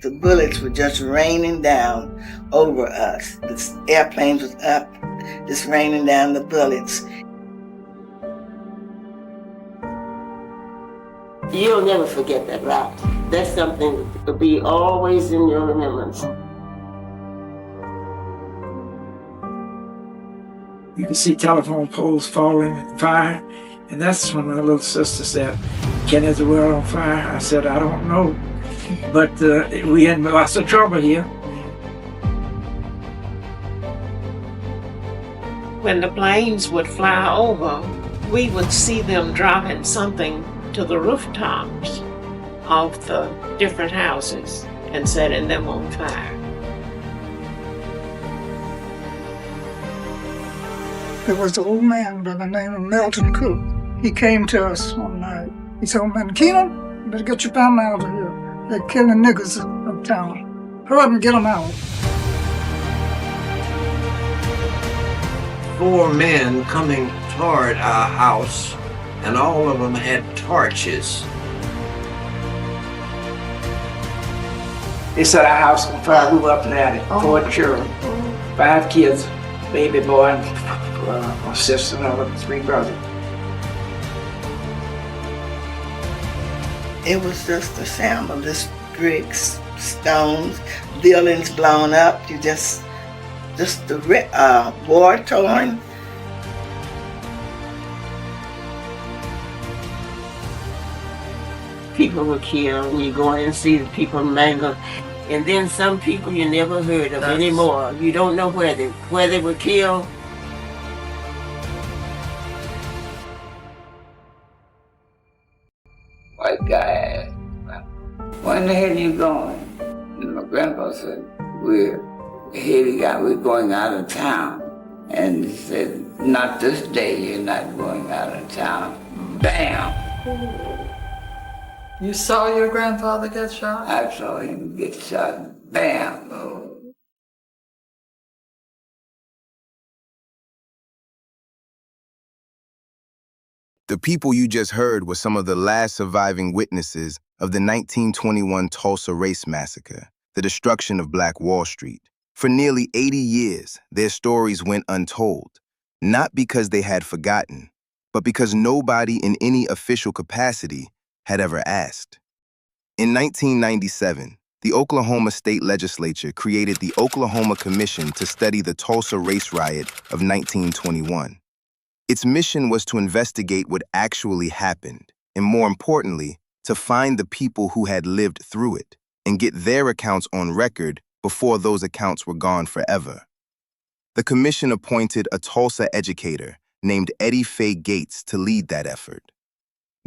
The bullets were just raining down over us. The airplanes was up, just raining down the bullets. You'll never forget that route. That's something that will be always in your remembrance. You can see telephone poles falling in fire, and that's when my little sister said, "Ken, is the world on fire?" I said, "I don't know, but we in lots of trouble here." When the planes would fly over, we would see them dropping something to the rooftops of the different houses and setting them on fire. There was an old man by the name of Melton Cook. He came to us one night. He said, "Old man Keenan, you better get your family out of here. They're killing niggas uptown. Hurry up and get them out." 4 men coming toward our house, and all of them had torches. They set our house on fire. We were up and at it. 4 children, 5 kids, baby boy, and my sister and our 3 brothers. It was just a shambles, just bricks, stones, buildings blown up. Just the war torn. People were killed, and you go in and see the people mangled. And then some people you never heard of anymore. You don't know where they were killed. White guy asked, "When the hell are you going?" And my grandpa said, "We're going out of town." And he said, "Not this day, you're not going out of town." Bam! You saw your grandfather get shot? I saw him get shot. Bam! Oh. The people you just heard were some of the last surviving witnesses of the 1921 Tulsa Race Massacre, the destruction of Black Wall Street. For nearly 80 years, their stories went untold, not because they had forgotten, but because nobody in any official capacity had ever asked. In 1997, the Oklahoma State Legislature created the Oklahoma Commission to study the Tulsa Race Riot of 1921. Its mission was to investigate what actually happened, and more importantly, to find the people who had lived through it and get their accounts on record before those accounts were gone forever. The commission appointed a Tulsa educator named Eddie Faye Gates to lead that effort.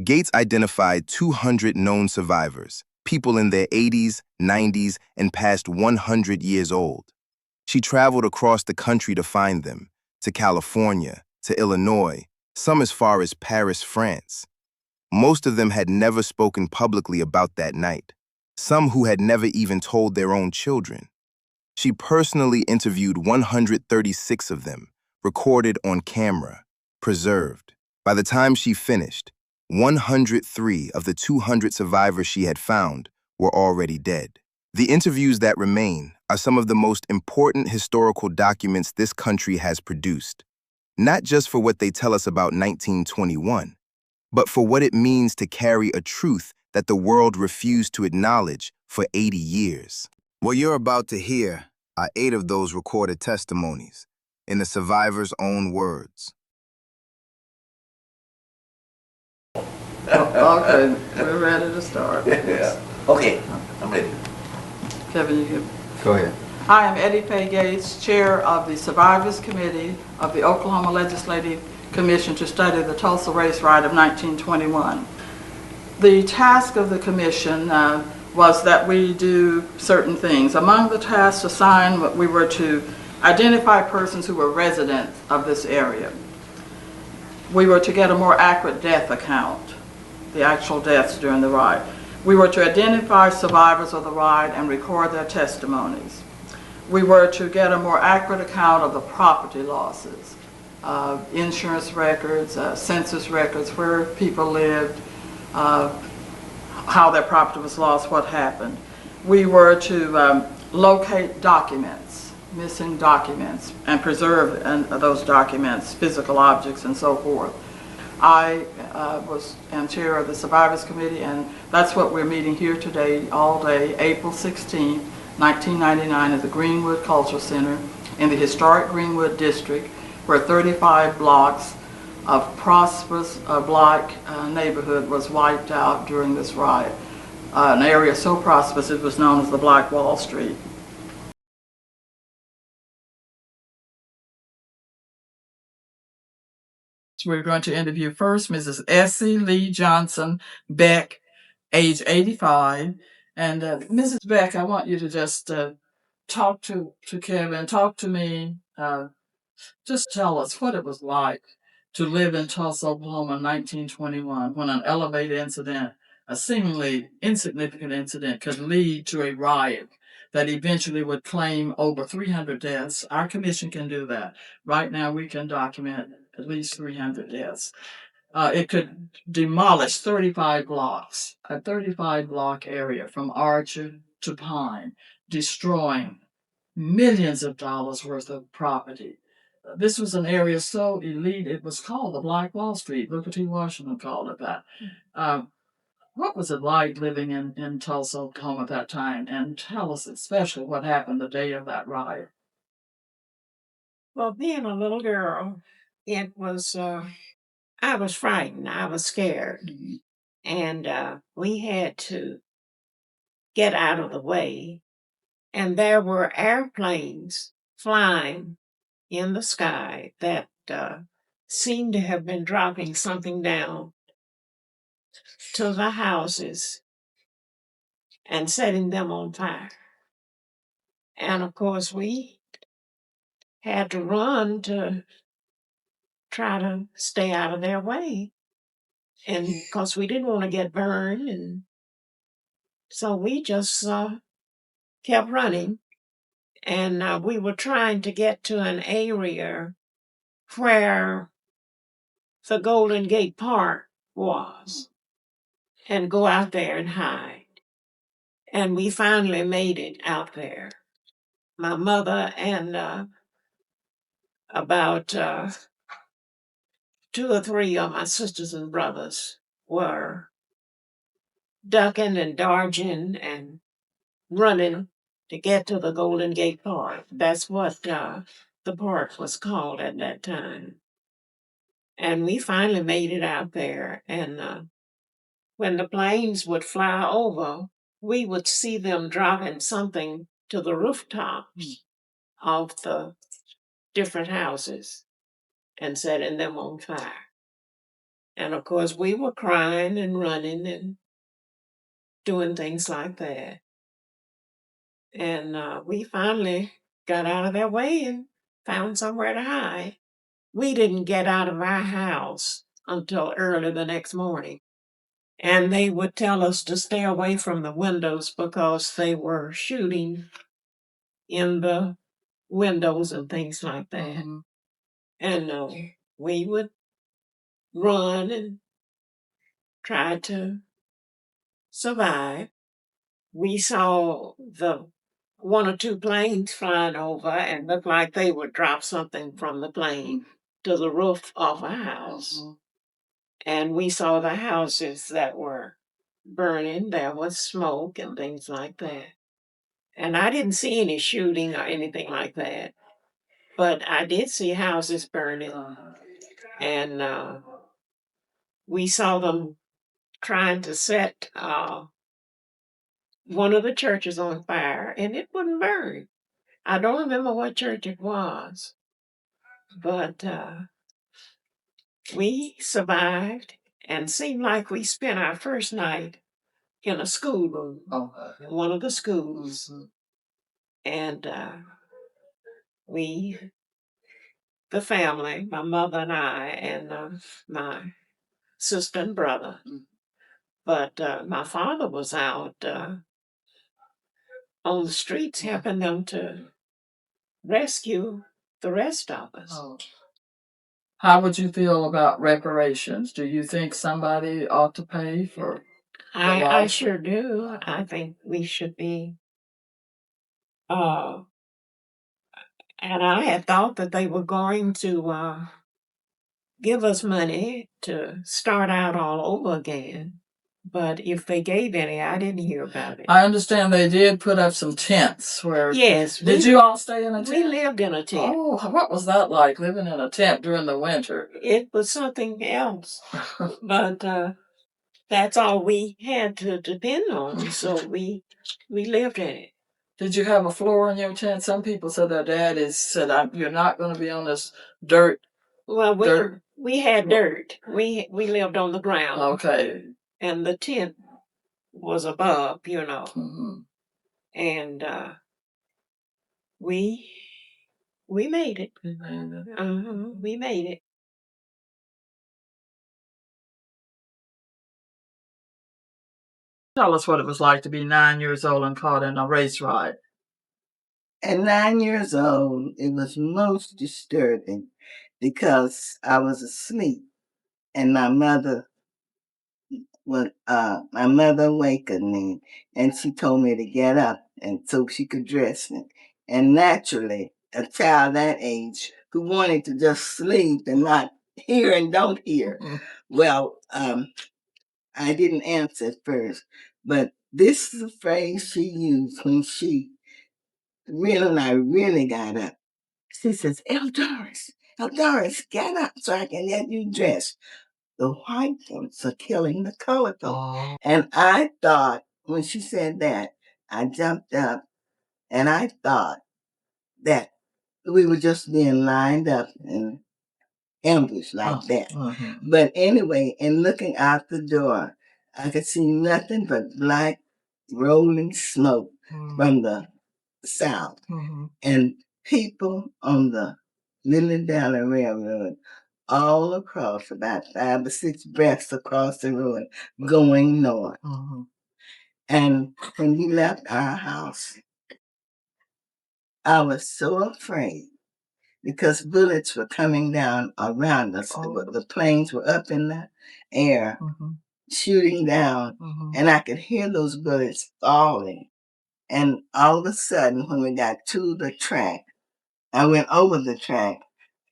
Gates identified 200 known survivors, people in their 80s, 90s, and past 100 years old. She traveled across the country to find them, to California, to Illinois, some as far as Paris, France. Most of them had never spoken publicly about that night, some who had never even told their own children. She personally interviewed 136 of them, recorded on camera, preserved. By the time she finished, 103 of the 200 survivors she had found were already dead. The interviews that remain are some of the most important historical documents this country has produced, not just for what they tell us about 1921, but for what it means to carry a truth that the world refused to acknowledge for 80 years. What you're about to hear are 8 of those recorded testimonies, in the survivors' own words. Okay, we're ready to start. Yeah. Okay, I'm ready. Kevin, you can. Go ahead. I am Eddie Faye Gates, Chair of the Survivors Committee of the Oklahoma Legislative Commission to study the Tulsa Race Riot of 1921. The task of the commission was that we do certain things. Among the tasks assigned, we were to identify persons who were residents of this area. We were to get a more accurate death account, the actual deaths during the riot. We were to identify survivors of the riot and record their testimonies. We were to get a more accurate account of the property losses, insurance records, census records, where people lived, how their property was lost, what happened. we were to locate documents, missing documents, and preserve those documents, physical objects, and so forth. I am chair of the Survivors Committee, and that's what we're meeting here today, all day, April 16, 1999, at the Greenwood Cultural Center in the historic Greenwood District, where 35 blocks of prosperous black neighborhood was wiped out during this riot. An area so prosperous it was known as the Black Wall Street. We're going to interview first Mrs. Essie Lee Johnson Beck, age 85. And Mrs. Beck, I want you to just talk to Kevin, talk to me, just tell us what it was like to live in Tulsa, Oklahoma in 1921 when an elevated incident, a seemingly insignificant incident, could lead to a riot that eventually would claim over 300 deaths. Our commission can do that. Right now we can document at least 300 deaths. It could demolish 35 blocks, a 35-block area from Archer to Pine, destroying millions of dollars worth of property. This was an area so elite, it was called the Black Wall Street. Booker T. Washington called it that. What was it like living in Tulsa, Oklahoma at that time? And tell us especially what happened the day of that riot. Well, being a little girl, it was, I was frightened. I was scared. And we had to get out of the way. And there were airplanes flying in the sky that seemed to have been dropping something down to the houses and setting them on fire. And of course, we had to run to try to stay out of their way. And because we didn't want to get burned. And so we just kept running. And we were trying to get to an area where the Golden Gate Park was and go out there and hide. And we finally made it out there. My mother and about 2 or 3 of my sisters and brothers were ducking and dodging and running to get to the Golden Gate Park. That's what the park was called at that time. And we finally made it out there. And when the planes would fly over, we would see them dropping something to the rooftops of the different houses and setting them on fire. And of course, we were crying and running and doing things like that. And we finally got out of their way and found somewhere to hide. We didn't get out of our house until early the next morning. And they would tell us to stay away from the windows because they were shooting in the windows and things like that. And we would run and try to survive. We saw the 1 or 2 planes flying over and looked like they would drop something from the plane to the roof of a house. And we saw the houses that were burning. There was smoke and things like that. And I didn't see any shooting or anything like that. But I did see houses burning. And we saw them trying to set one of the churches on fire, and it wouldn't burn. I don't remember what church it was, but we survived and seemed like we spent our first night in a schoolroom, one of the schools. And the family, my mother and I, and my sister and brother. But my father was out on the streets helping them to rescue the rest of us. How would you feel about reparations? Do you think somebody ought to pay for I sure do. I think we should be Uh, and I had thought that they were going to give us money to start out all over again. But if they gave any, I didn't hear about it. I understand they did put up some tents where. Yes. Did you all stay in a tent? We lived in a tent. Oh, what was that like, living in a tent during the winter? It was something else. But that's all we had to depend on, so we lived in it. Did you have a floor in your tent? Some people said their daddies said, "You're not going to be on this dirt." Well, we had dirt. We lived on the ground. Okay. And the tent was above, you know. Mm-hmm. And we made it. We made it. Tell us what it was like to be 9 years old and caught in a race ride. At 9 years old, it was most disturbing because I was asleep and my mother awakened me and she told me to get up and so she could dress me. And naturally, a child that age who wanted to just sleep and not hear and don't hear, well, I didn't answer at first, but this is a phrase she used when I really got up. She says, Eldoris, get up so I can get you dressed. The white folks are killing the colored folks. Oh. And I thought, when she said that, I jumped up and I thought that we were just being lined up and ambushed like that. Mm-hmm. But anyway, in looking out the door, I could see nothing but black rolling smoke from the south. Mm-hmm. And people on the Lily Valley Railroad all across, about 5 or 6 breaths across the road, going north. Mm-hmm. And when we left our house, I was so afraid because bullets were coming down around us. Oh. The planes were up in the air, shooting down, and I could hear those bullets falling. And all of a sudden, when we got to the track, I went over the track,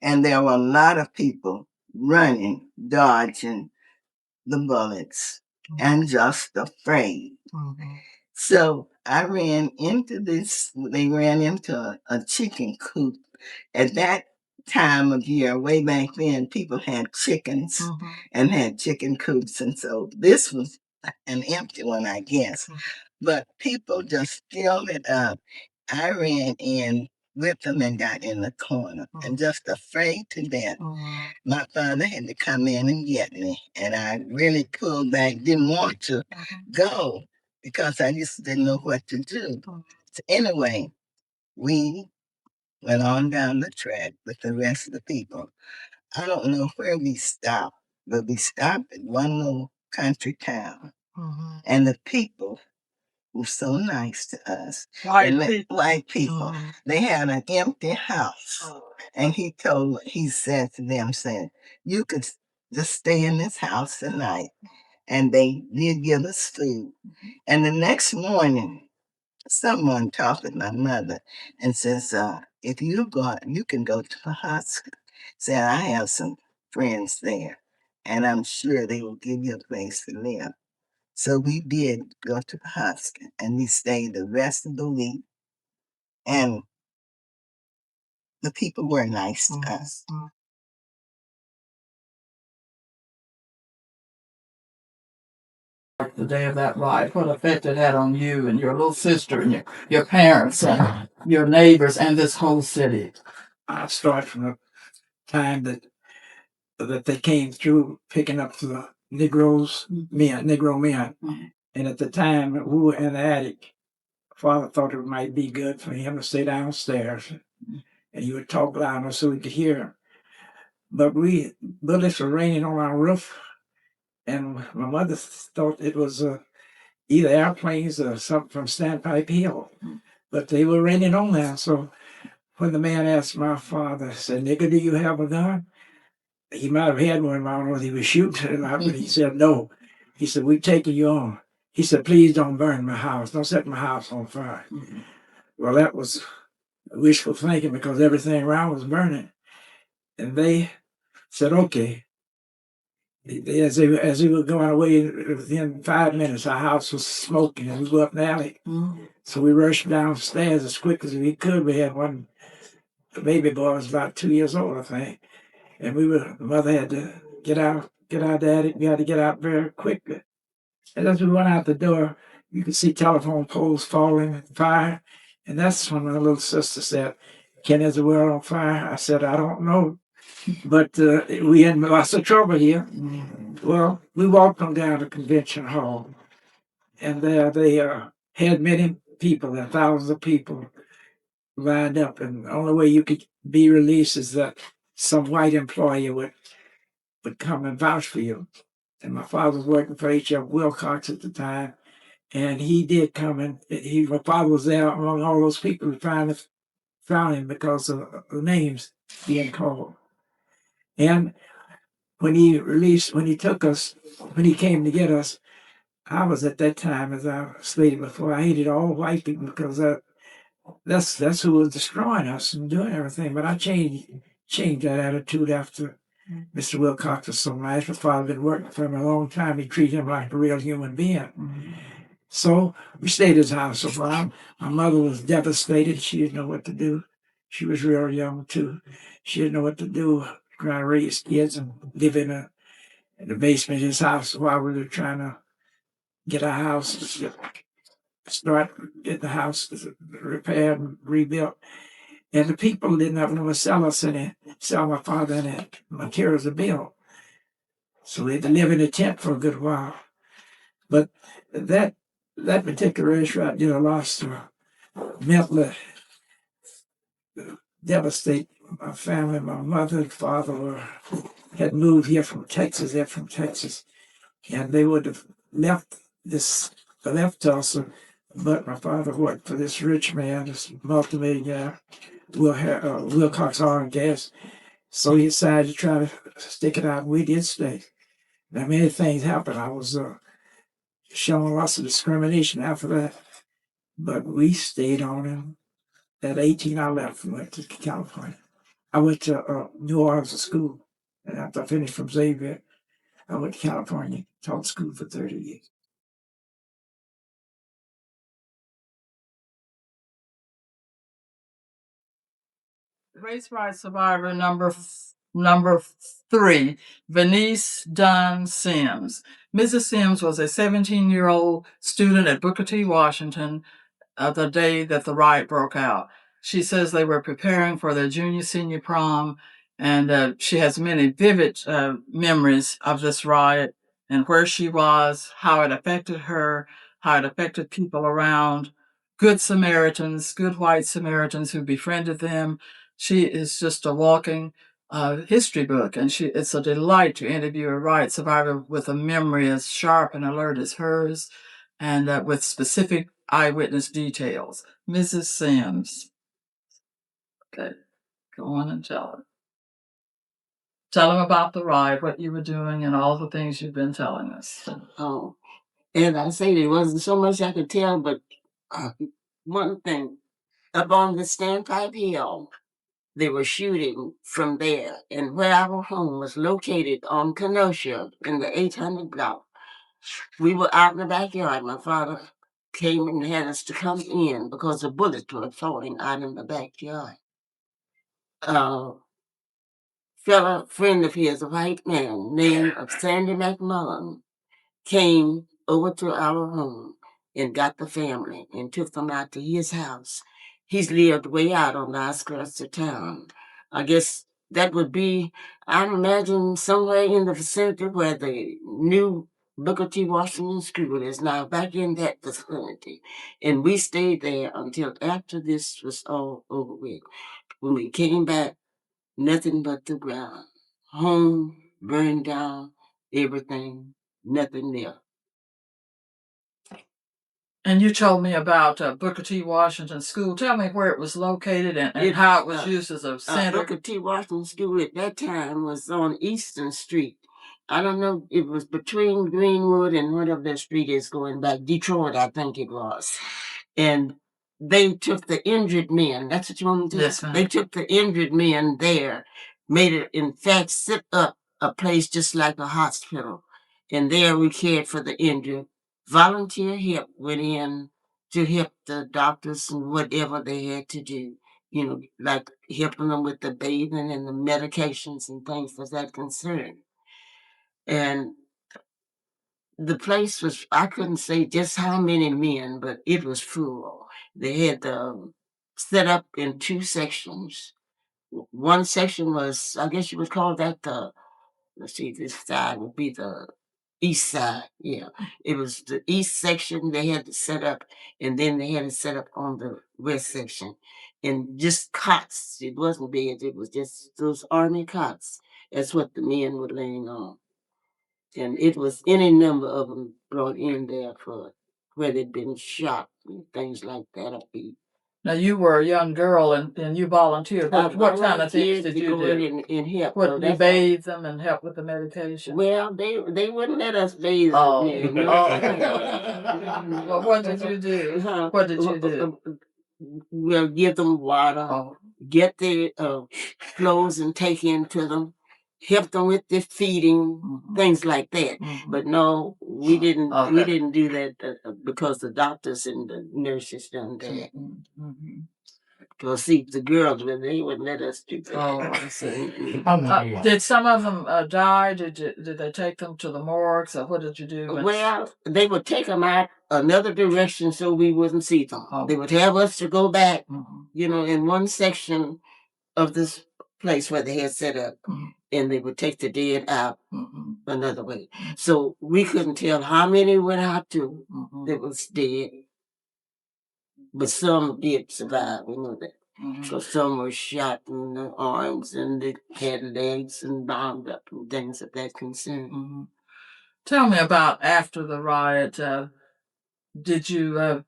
and there were a lot of people running, dodging the bullets, and just afraid. So I ran into they ran into a chicken coop. At that time of year, way back then, people had chickens and had chicken coops. And so this was an empty one, I guess. But people just filled it up. I ran in with them and got in the corner and just afraid to death. My father had to come in and get me. And I really pulled back, didn't want to go because I just didn't know what to do. So anyway, we went on down the track with the rest of the people. I don't know where we stopped, but we stopped at one little country town. And the people were so nice to us. White people. They had an empty house. And he said to them, you could just stay in this house tonight. And they did give us food. And the next morning, someone talked with my mother and says, if you go, you can go to the hospital. Said, I have some friends there, and I'm sure they will give you a place to live. So we did go to the hospital, and we stayed the rest of the week, and the people were nice to us. The day of that ride, what effect it had on you and your little sister and your parents and your neighbors and this whole city? I start from the time that they came through picking up the Negro men. And at the time we were in the attic, Father thought it might be good for him to stay downstairs. And he would talk louder so we could hear him. But bullets were raining on our roof. And my mother thought it was either airplanes or something from Standpipe Hill. But they were raining on there. So when the man asked my father, said, nigga, do you have a gun? He might have had one. I don't know if he was shooting him out, but he said, no. He said, we're taking you on. He said, please don't burn my house. Don't set my house on fire. Well, that was wishful thinking because everything around was burning. And they said, okay. As they were going away, within 5 minutes, our house was smoking and we were up in the alley. Mm-hmm. So we rushed downstairs as quick as we could. We had one baby boy, was about 2 years old, I think. And the mother had to get our daddy. We had to get out very quickly. And as we went out the door, you could see telephone poles falling, fire. And that's when my little sister said, "Ken, is the world on fire?" I said, "I don't know. But we in lots of trouble here." Mm-hmm. Well, we walked on down to Convention Hall. And there they had many people, and thousands of people lined up. And the only way you could be released is that some white employer would come and vouch for you. And my father was working for H.F. Wilcox at the time. And he did come and my father was there among all those people who finally found him because of the names being called. And when he took us, when he came to get us, I was at that time, as I stated before, I hated all white people because that's who was destroying us and doing everything. But I changed that attitude after Mr. Wilcox was so nice. My father had been working for him a long time. He treated him like a real human being. Mm-hmm. So we stayed at his house a while. My mother was devastated. She didn't know what to do. She was real young, too. She didn't know what to do, trying to raise kids and live in the basement of his house while we were trying to get our house, start getting the house repaired and rebuilt. And the people did not want to sell my father any materials to build. So we had to live in a tent for a good while. But that particular restaurant did a lot to mentally devastate my family. My mother and father had moved here from Texas. They're from Texas. And they would have left Tulsa, but my father worked for this rich man, this multimillionaire, Wilcox Oil and Gas. So he decided to try to stick it out, and we did stay. Now, many things happened. I was shown lots of discrimination after that, but we stayed on, and at 18, I left and went to California. I went to New Orleans to school, and after I finished from Xavier, I went to California, taught school for 30 years. Race rights survivor number 3, Bernice Dunn-Sims. Mrs. Sims was a 17-year-old student at Booker T. Washington the day that the riot broke out. She says they were preparing for their junior-senior prom, and she has many vivid memories of this riot and where she was, how it affected her, how it affected people around, good Samaritans, good white Samaritans who befriended them. She is just a walking history book, and it's a delight to interview a riot survivor with a memory as sharp and alert as hers, and with specific eyewitness details. Mrs. Sims. Okay, go on and tell her. Tell them about the riot, what you were doing, and all the things you've been telling us. Oh, and I say there wasn't so much I could tell, but one thing, up on the Standpipe Hill, they were shooting from there, and where our home was located on Kenosha in the 800 block. We were out in the backyard. My father came and had us to come in because the bullets were falling out in the backyard. Fellow friend of his, a white man named Sandy McMullen, came over to our home and got the family and took them out to his house. He's lived way out on the outskirts of town. I guess that would be, I imagine, somewhere in the vicinity where the new Booker T. Washington School is now, back in that vicinity. And we stayed there until after this was all over with. When we came back, nothing but the ground. Home burned down, everything, nothing there. And you told me about Booker T. Washington School. Tell me where it was located and how it was used as a center. Booker T. Washington School at that time was on Eastern Street. I don't know, it was between Greenwood and whatever that street is going back. Detroit, I think it was. And they took the injured men. That's what you want to do? Yes, ma'am. They took the injured men there, made it, in fact, set up a place just like a hospital. And there we cared for the injured. Volunteer help went in to help the doctors and whatever they had to do. You know, like helping them with the bathing and the medications and things of that concern. And the place was, I couldn't say just how many men, but it was full. They had set up in two sections. One section was, I guess you would call that the, let's see, this side would be the east side. Yeah. It was the east section they had to set up, and then they had it set up on the west section. And just cots. It wasn't beds, it was just those army cots. That's what the men were laying on. And it was any number of them brought in there for where they'd been shot and things like that. Now, you were a young girl and you volunteered. What kind of things did you do? And help. What, you bathe them and help with the medication? Well, they wouldn't let us bathe Oh. them. No. Well, what did you do? What did you do? We'll give them water, get their clothes and take into them, help them with their feeding, things like that. But no, we didn't. Okay. We didn't do that because the doctors and the nurses done that. Well, see, the girls, they wouldn't let us do that. Oh, I see. Did some of them die? Did they take them to the morgues, or what did you do? Well, they would take them out another direction so we wouldn't see them. They would have us to go back, you know, in one section of this place where they had set up, and they would take the dead out another way. So we couldn't tell how many went out to that was dead, but some did survive. We know that. So some were shot in the arms and they had legs and bombed up and things of that concern. Tell me about after the riot. Did you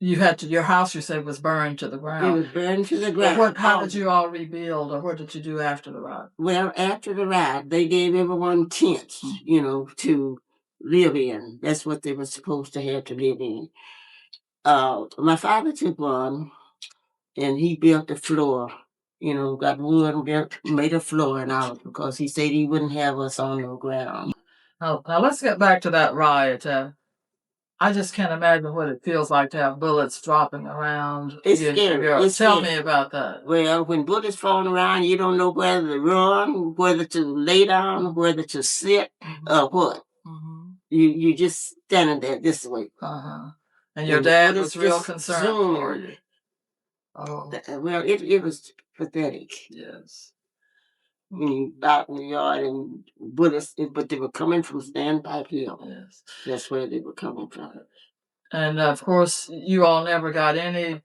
you had to, your house, you said, was burned to the ground? It was burned to the ground. How did you all rebuild, or what did you do after the riot? Well, after the riot, they gave everyone tents, you know, to live in. That's what they were supposed to have to live in. My father took one, and he built the floor. You know, got wood and made a floor and out because he said he wouldn't have us on the ground. Now let's get back to that riot. I just can't imagine what it feels like to have bullets dropping around. It's scary. Tell me about that. Well, when bullets falling around, you don't know whether to run, whether to lay down, whether to sit, or what. You just standing there this way. And your dad was real concerned for you. Oh. Well, it was pathetic. Yes. When you out in the yard and bullets, but they were coming from Standpipe Hill. Yes. That's where they were coming from. And of course, you all never got any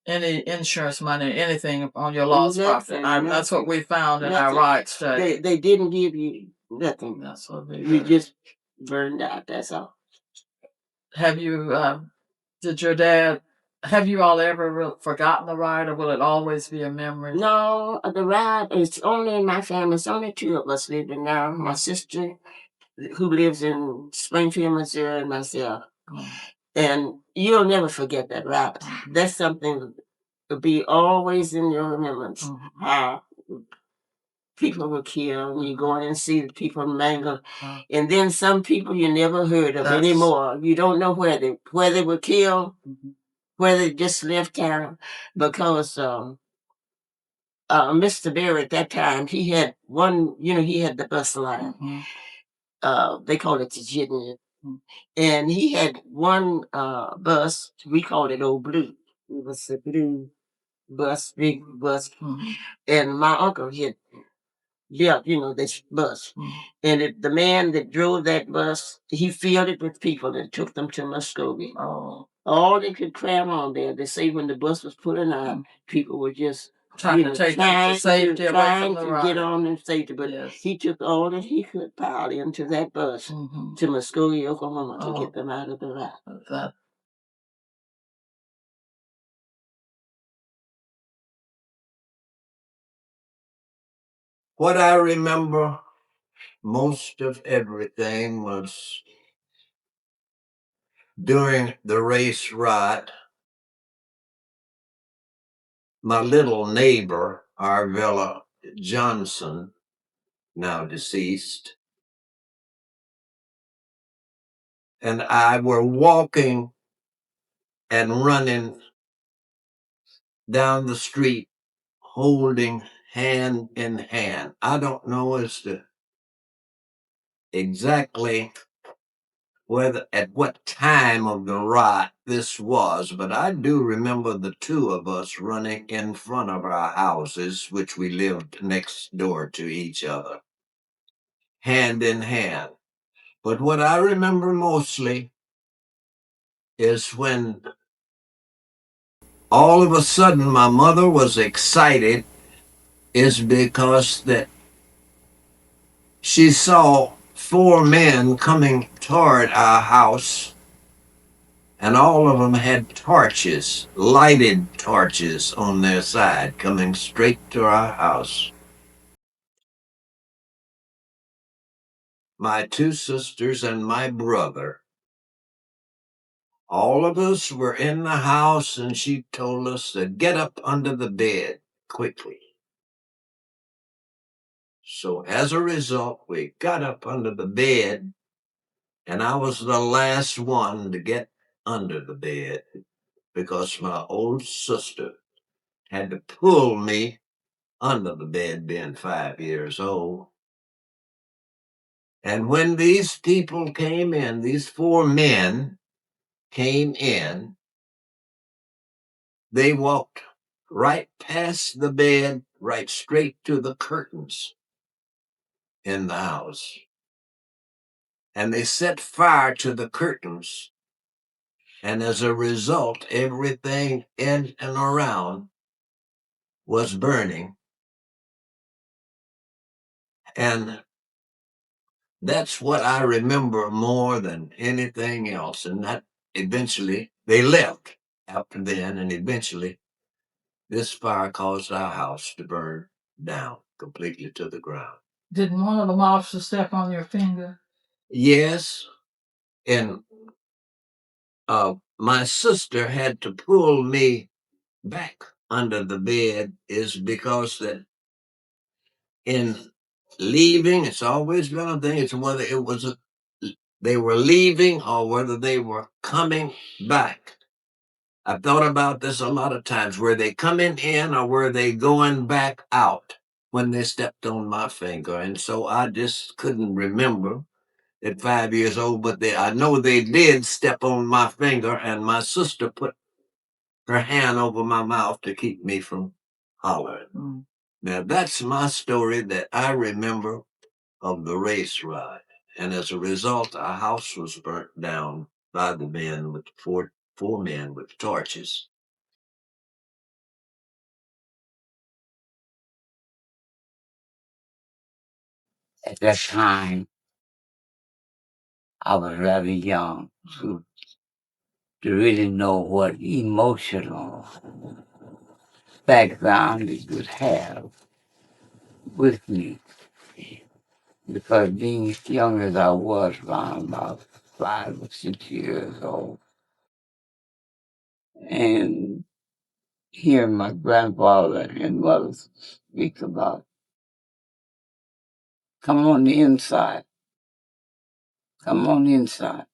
insurance money, anything on your lost property. That's what we found in our riot study. They didn't give you nothing. That's what they You just burned out. That's all. Have you? Did your dad? Have you all ever forgotten the riot, or will it always be a memory? No, the riot is only in my family. It's only two of us living now. My sister, who lives in Springfield, Missouri, and myself. And you'll never forget that riot. That's something to be always in your remembrance. How people were killed, and you go in and see the people mangled. And then some people you never heard of anymore. You don't know where they were killed. Where they just left town, because Mr. Berry at that time, he had one, you know, he had the bus line. They called it the Jitney. And he had one bus, we called it Old Blue. It was a blue bus, big bus. And my uncle had built, you know, this bus. And the man that drove that bus, he filled it with people and took them to Muskogee. All they could cram on there. They say when the bus was pulling out, people were just trying to take them to safety, trying to get on in safety. But he took all that he could pile into that bus to Muskogee, Oklahoma, to get them out of the riot. What I remember most of everything was during the race riot, my little neighbor, Arvilla Johnson, now deceased, and I were walking and running down the street holding hand in hand. I don't know as to exactly whether at what time of the riot this was, but I do remember the two of us running in front of our houses, which we lived next door to each other, hand in hand. But what I remember mostly is when all of a sudden my mother was excited, is because that she saw 4 men coming toward our house, and all of them had torches, lighted torches on their side, coming straight to our house. My 2 sisters and my brother, all of us were in the house, and she told us to get up under the bed quickly. So as a result, we got up under the bed, and I was the last one to get under the bed because my old sister had to pull me under the bed, being 5 years old. And when these people came in, these 4 men came in, they walked right past the bed, right straight to the curtains in the house. And they set fire to the curtains. And as a result, everything in and around was burning. And that's what I remember more than anything else. And that eventually they left after then, and eventually this fire caused our house to burn down completely to the ground. Didn't one of the officers step on your finger? Yes, and my sister had to pull me back under the bed is because that in leaving, it's always been a thing. It's whether it was they were leaving or whether they were coming back. I've thought about this a lot of times. Were they coming in or were they going back out when they stepped on my finger? And so I just couldn't remember at 5 years old, but I know they did step on my finger, and my sister put her hand over my mouth to keep me from hollering. Mm. Now, that's my story that I remember of the race ride. And as a result, our house was burnt down by the men with four men with torches. At that time, I was rather young to really know what emotional background it would have with me. Because being as young as I was, around about 5 or 6 years old, and hearing my grandfather and mother speak about, come on the inside, come on the inside.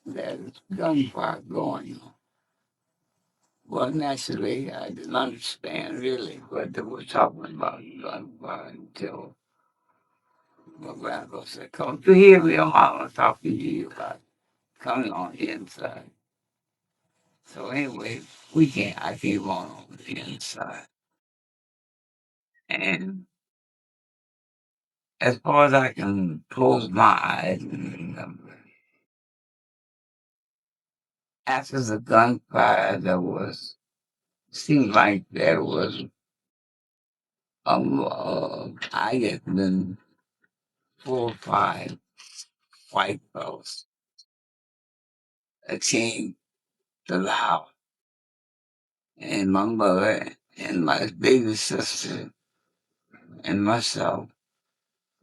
There's gunfire going on. Well, naturally, I didn't understand really what they were talking about gunfire until my grandpa said, come to hear me, I'm talking to you about coming on the inside. So anyway, I came on the inside. And as far as I can close my eyes and remember, after the gunfire, seemed like there was, I guess, been 4 or 5 white fellows that came to the house. And my mother and my baby sister and myself,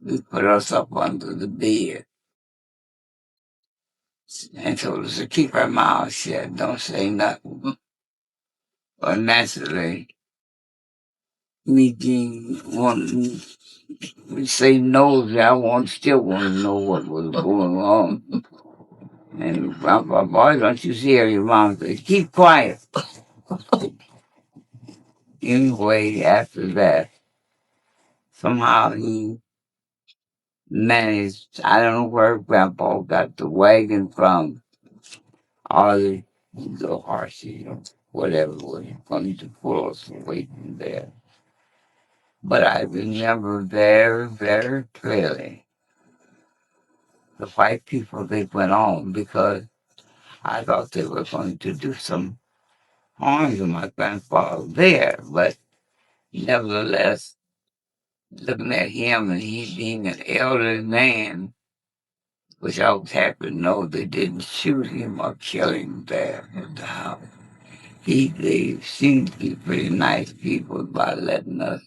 we put us up under the bed and told us to keep our mouths shut, don't say nothing. Well, naturally, me being one, we say nosy, still want to know what was going on. And Grandpa, boy, don't you hear your mom say, keep quiet. Anyway, after that, somehow he managed, I don't know where Grandpa got the wagon from, or the horses, or whatever was going to pull us away from there. But I remember very, very clearly the white people, they went on because I thought they were going to do some harm to my grandfather there. But nevertheless, looking at him and he being an elderly man, which I was happy to know they didn't shoot him or kill him there at the house. They seemed to be pretty nice people by letting us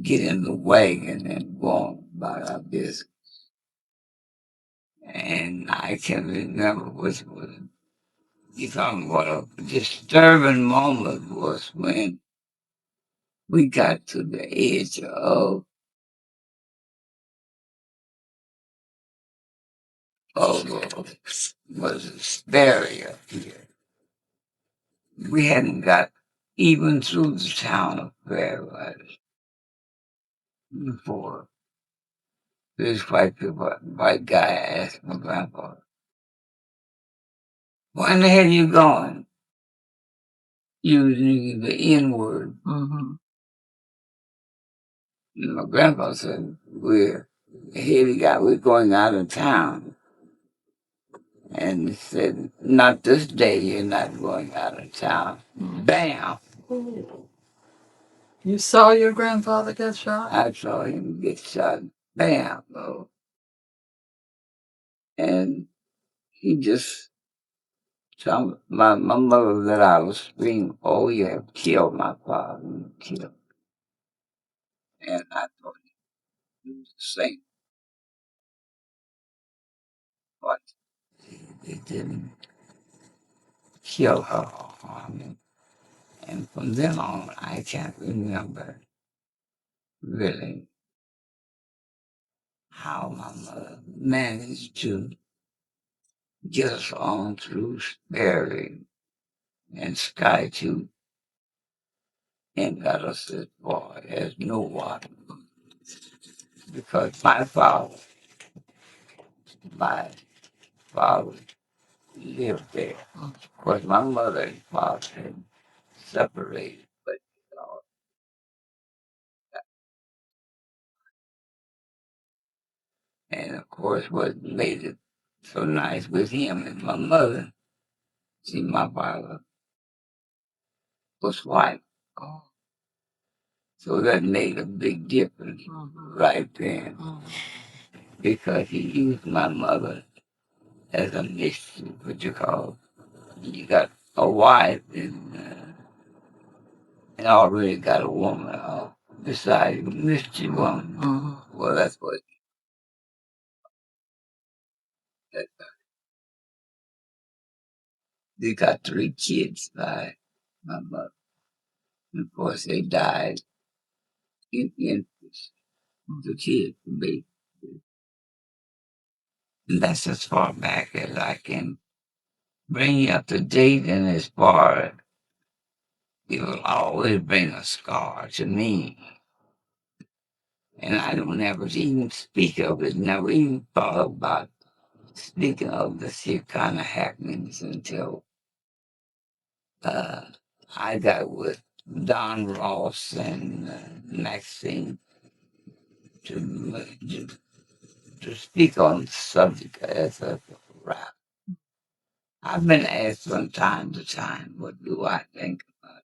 get in the wagon and go on about our business. And I can remember which was, you talking what a disturbing moment was when we got to the edge of was it Sperry up here. We hadn't got even through the town of Sperry before this white guy asked my grandpa, "Where in the hell you going?" Using the N word. Mm-hmm. And my grandpa said, "We're going out of town." And he said, "Not this day, you're not going out of town." Mm-hmm. Bam! You saw your grandfather get shot? I saw him get shot. Bam! Oh. And he just told my mother let out a scream, "Oh, you have killed my father. You killed him." And I thought he was the same. But they didn't kill her or harm him. And from then on, I can't remember really how my mother managed to get us on through Sperry and Skytooth and got us as far as Norwalk. Because my father lived there. Of course, my mother and father had separated, but and of course, what made it so nice with him and my mother, see, my father was white. Oh. So that made a big difference right then. Because he used my mother as a mistress, what you call. You got a wife and already got a woman beside you, mystery woman. Mm-hmm. Well, that's what. They got 3 kids by my mother. And of course, they died in the kids, baby. And that's as far back as I can bring you up to date, and as far it will always bring a scar to me. And I don't ever even speak of it, never even thought about speaking of this here kind of happenings until I got with Don Ross and Maxine to speak on the subject as a rap. I've been asked from time to time, what do I think about it?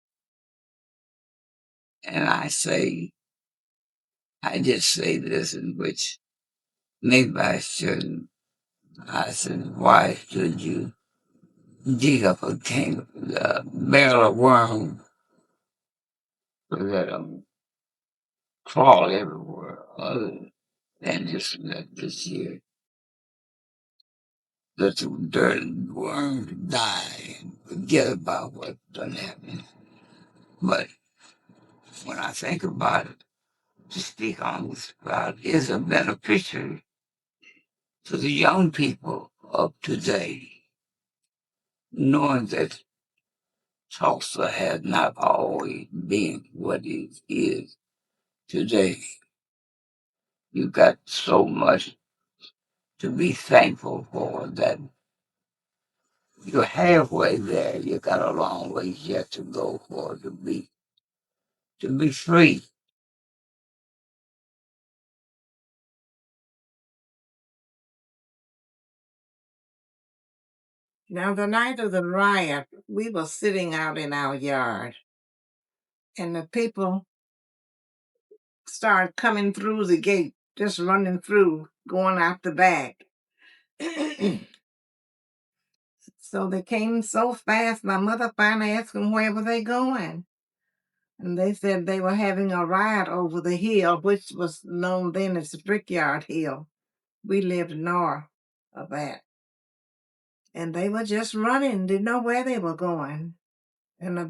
And I just say this, in which maybe I shouldn't. I said, why should you dig up a barrel of worms so that crawl everywhere, other than just let this year, let the dirty worms die and forget about what done happened. But when I think about it, to speak honest about it is a beneficiary to the young people of today, knowing that Tulsa has not always been what it is today. You got so much to be thankful for that you're halfway there. You got a long ways yet to go for to be free. Now, the night of the riot, we were sitting out in our yard, and the people started coming through the gate, just running through, going out the back. So they came so fast, my mother finally asked them where were they going. And they said they were having a riot over the hill, which was known then as the Brickyard Hill. We lived north of that. And they were just running, didn't know where they were going. And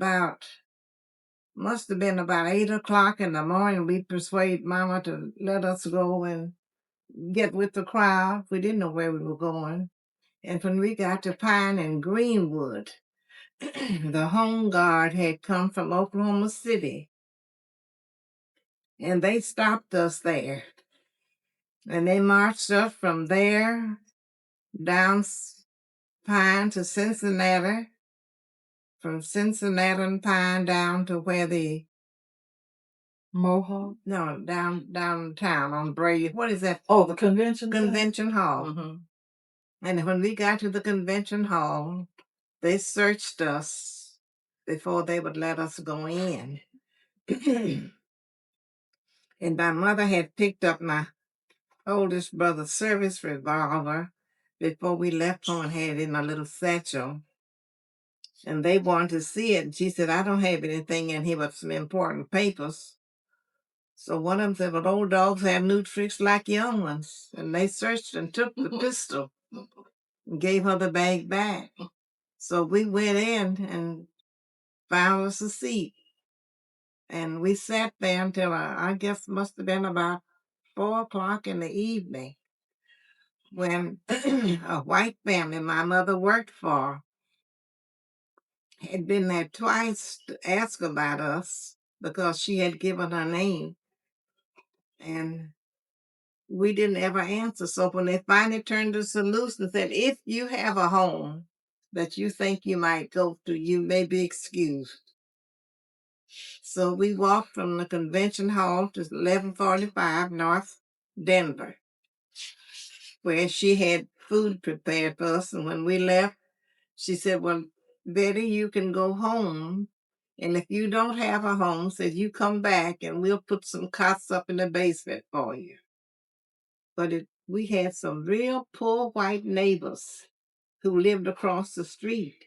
must have been about 8 o'clock in the morning, we persuaded Mama to let us go and get with the crowd. We didn't know where we were going. And when we got to Pine and Greenwood, the Home Guard had come from Oklahoma City. And they stopped us there. And they marched us from there down Pine to Cincinnati, from Cincinnati and Pine down to where the Mohawk? No, downtown on Brady. What is that? Oh, the convention? Convention Hall. Mm-hmm. And when we got to the convention hall, they searched us before they would let us go in. And my mother had picked up my oldest brother's service revolver before we left home and had it in a little satchel. And they wanted to see it. And she said, I don't have anything in here but some important papers. So one of them said, well, old dogs have new tricks like young ones. And they searched and took the pistol and gave her the bag back. So we went in and found us a seat. And we sat there until I guess must have been about 4 o'clock in the evening when a white family my mother worked for had been there twice to ask about us because she had given her name. And we didn't ever answer. So when they finally turned us loose and said, if you have a home that you think you might go to, you may be excused. So we walked from the convention hall to 1145 North Denver, where she had food prepared for us. And when we left, she said, well, Betty, you can go home. And if you don't have a home, said you come back and we'll put some cots up in the basement for you. But we had some real poor white neighbors who lived across the street.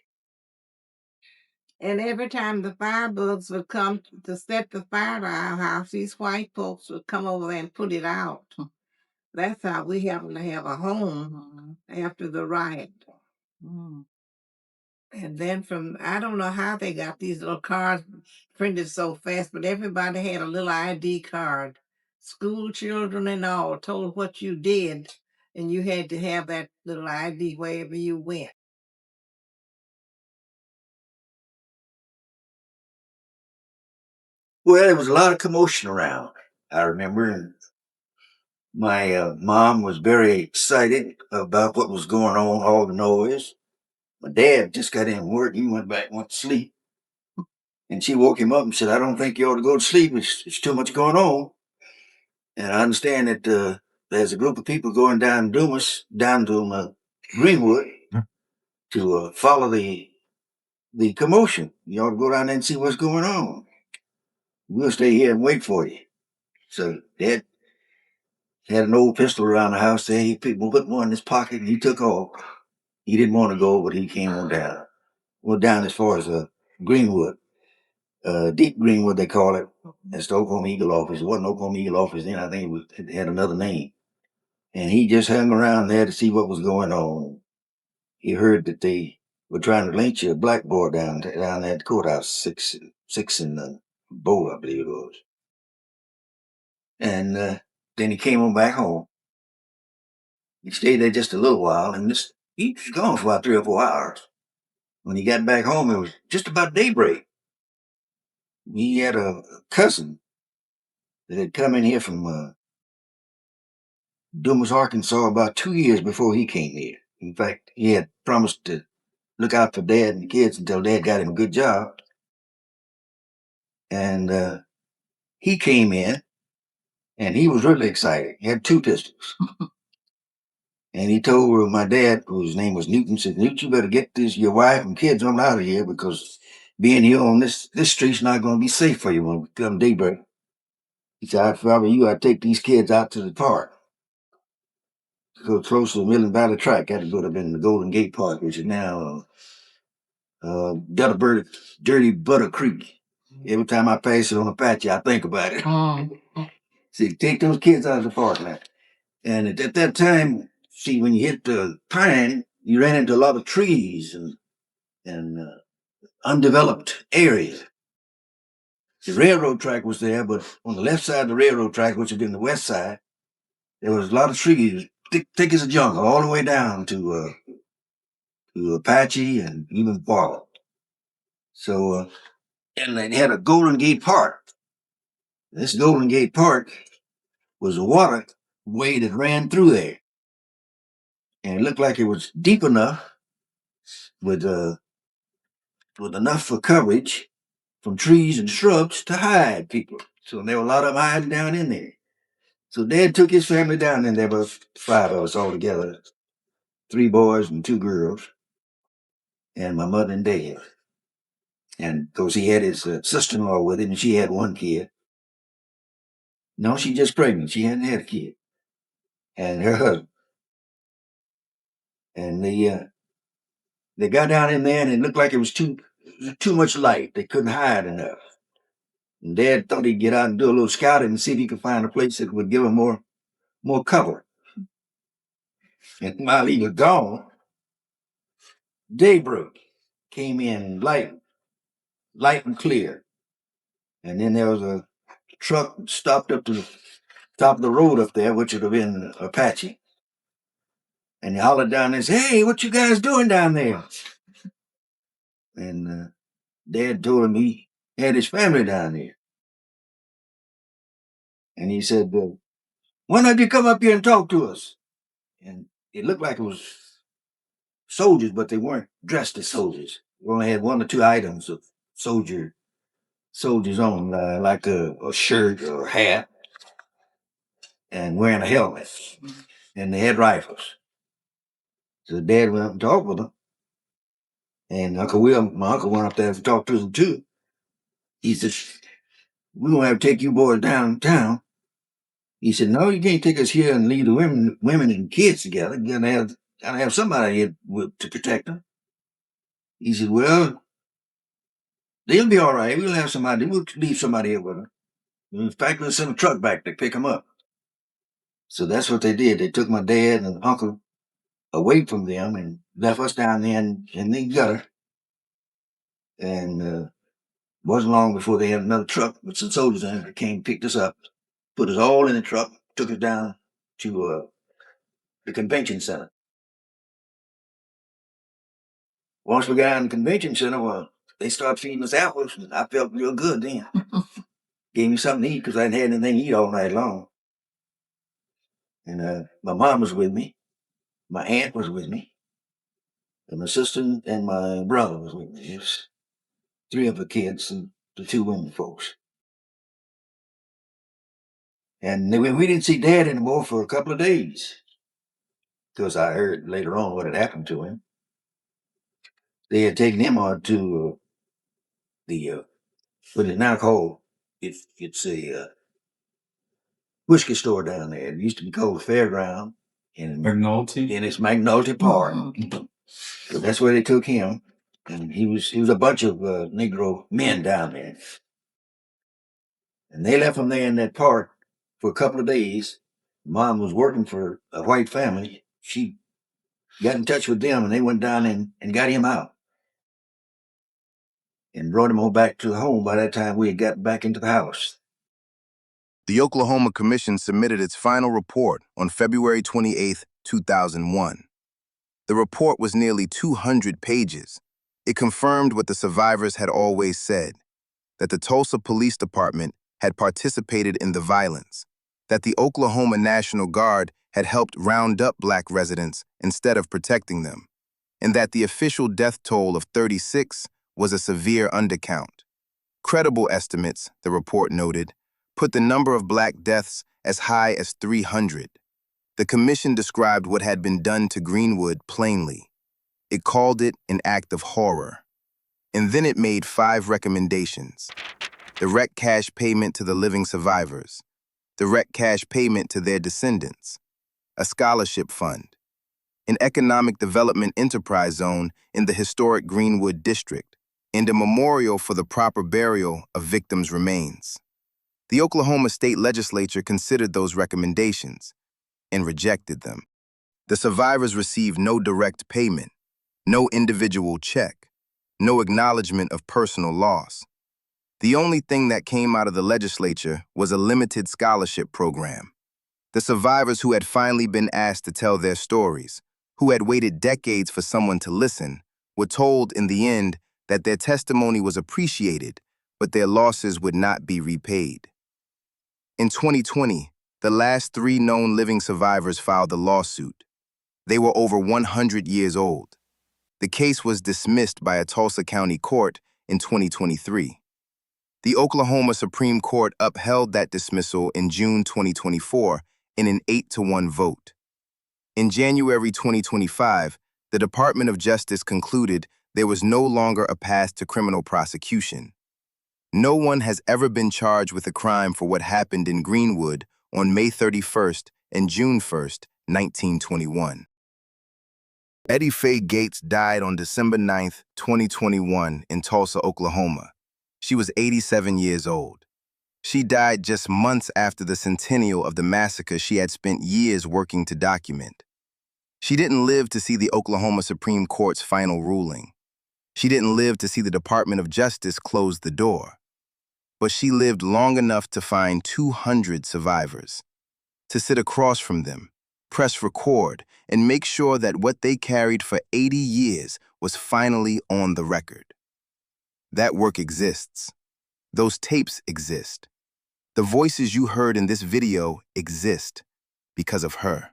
And every time the firebugs would come to set the fire to our house, these white folks would come over there and put it out. That's how we happened to have a home after the riot. And then I don't know how they got these little cards printed so fast, but everybody had a little ID card. School children and all told what you did, and you had to have that little ID wherever you went. Well, there was a lot of commotion around, I remember, and my mom was very excited about what was going on, all the noise. My dad just got in work. He went to sleep. And she woke him up and said, I don't think you ought to go to sleep. It's too much going on. And I understand that there's a group of people going down to Greenwood to follow the commotion. You ought to go down there and see what's going on. We'll stay here and wait for you. So Dad had an old pistol around the house there. He put one in his pocket and he took off. He didn't want to go, but he came on down. Well, down as far as Greenwood. Deep Greenwood, they call it. That's the Oklahoma Eagle office. It wasn't Oklahoma Eagle office then. I think it had another name. And he just hung around there to see what was going on. He heard that they were trying to lynch a black boy down there at the courthouse 6 in the bowl, I believe it was. And then he came on back home. He stayed there just a little while, and he was gone for about 3 or 4 hours. When he got back home, it was just about daybreak. He had a cousin that had come in here from Dumas, Arkansas, about 2 years before he came here. In fact, he had promised to look out for Dad and the kids until Dad got him a good job. And he came in, and he was really excited. He had 2 pistols. And he told my dad, whose name was Newton, said, Newt, you better get your wife and kids on out of here, because being here on this street's not going to be safe for you when it comes daybreak. He said, if I were you, I'd take these kids out to the park. Go close to the Millen Valley track. That would have been the Golden Gate Park, which is now Dirty Butter Creek. Every time I pass it on Apache, I think about it. See, take those kids out of the park now. And at that time, see, when you hit the Pine, you ran into a lot of trees and undeveloped areas. The railroad track was there, but on the left side of the railroad track, which had been the west side, there was a lot of trees, thick as a jungle, all the way down to Apache and even Barlow. So, and they had a Golden Gate Park. This Golden Gate Park was a waterway that ran through there. And it looked like it was deep enough with enough for coverage from trees and shrubs to hide people. So there were a lot of them hiding down in there. So Dad took his family down in there, about 5 of us all together, 3 boys and 2 girls, and my mother and Dad. And because he had his sister-in-law with him, and she had 1 kid. No, she just pregnant. She hadn't had a kid. And her husband. And they got down in there, and it looked like it was too much light. They couldn't hide enough. And Dad thought he'd get out and do a little scouting and see if he could find a place that would give him more cover. And while he was gone, daybreak came in light and clear. And then there was a truck stopped up to the top of the road up there, which would have been Apache. And he hollered down there and said, hey, what you guys doing down there? And Dad told him he had his family down there. And he said, why don't you come up here and talk to us? And it looked like it was soldiers, but they weren't dressed as soldiers. We only had 1 or 2 items of soldiers on, like a shirt or a hat, and wearing a helmet. And they had rifles. So Dad went up and talked with them. And my uncle went up there and talked to them too. He said, we're going to have to take you boys downtown. He said, no, you can't take us here and leave the women and kids together. You gotta have somebody here to protect them. He said, well, they'll be all right. We'll have somebody. We'll leave somebody here with them. In fact, we'll send a truck back to pick them up. So that's what they did. They took my dad and uncle away from them and left us down there in the gutter. And wasn't long before they had another truck with some soldiers in it that came, picked us up, put us all in the truck, took us down to the convention center. Once we got out in the convention center, well, they started feeding us apples, and I felt real good then. Gave me something to eat because I hadn't had anything to eat all night long. And my mom was with me. My aunt was with me. And my sister and my brother was with me. It was 3 of the kids and the 2 women folks. And we didn't see Dad anymore for a couple of days, because I heard later on what had happened to him. They had taken him on to what is now called, it's a whiskey store down there. It used to be called the Fairground in McNulty. And it's McNulty Park. So that's where they took him. And he was a bunch of Negro men down there. And they left him there in that park for a couple of days. Mom was working for a white family. She got in touch with them, and they went down and got him out. and brought him on back to the home by that time we had got back into the house. The Oklahoma Commission submitted its final report on February 28, 2001. The report was nearly 200 pages. It confirmed what the survivors had always said, that the Tulsa Police Department had participated in the violence, that the Oklahoma National Guard had helped round up Black residents instead of protecting them, and that the official death toll of 36 was a severe undercount. Credible estimates, the report noted, put the number of Black deaths as high as 300. The commission described what had been done to Greenwood plainly. It called it an act of horror. And then it made 5 recommendations: direct cash payment to the living survivors, direct cash payment to their descendants, a scholarship fund, an economic development enterprise zone in the historic Greenwood District, and a memorial for the proper burial of victims' remains. The Oklahoma State Legislature considered those recommendations and rejected them. The survivors received no direct payment, no individual check, no acknowledgement of personal loss. The only thing that came out of the legislature was a limited scholarship program. The survivors who had finally been asked to tell their stories, who had waited decades for someone to listen, were told in the end that their testimony was appreciated, but their losses would not be repaid. In 2020, the last 3 known living survivors filed the lawsuit. They were over 100 years old. The case was dismissed by a Tulsa County court in 2023. The Oklahoma Supreme Court upheld that dismissal in June 2024 in an 8-1 vote. In January 2025, the Department of Justice concluded there was no longer a path to criminal prosecution. No one has ever been charged with a crime for what happened in Greenwood on May 31st and June 1st, 1921. Eddie Faye Gates died on December 9, 2021 in Tulsa, Oklahoma. She was 87 years old. She died just months after the centennial of the massacre she had spent years working to document. She didn't live to see the Oklahoma Supreme Court's final ruling. She didn't live to see the Department of Justice close the door. But she lived long enough to find 200 survivors, to sit across from them, press record, and make sure that what they carried for 80 years was finally on the record. That work exists. Those tapes exist. The voices you heard in this video exist because of her.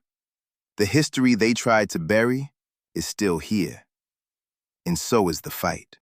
The history they tried to bury is still here, and so is the fight.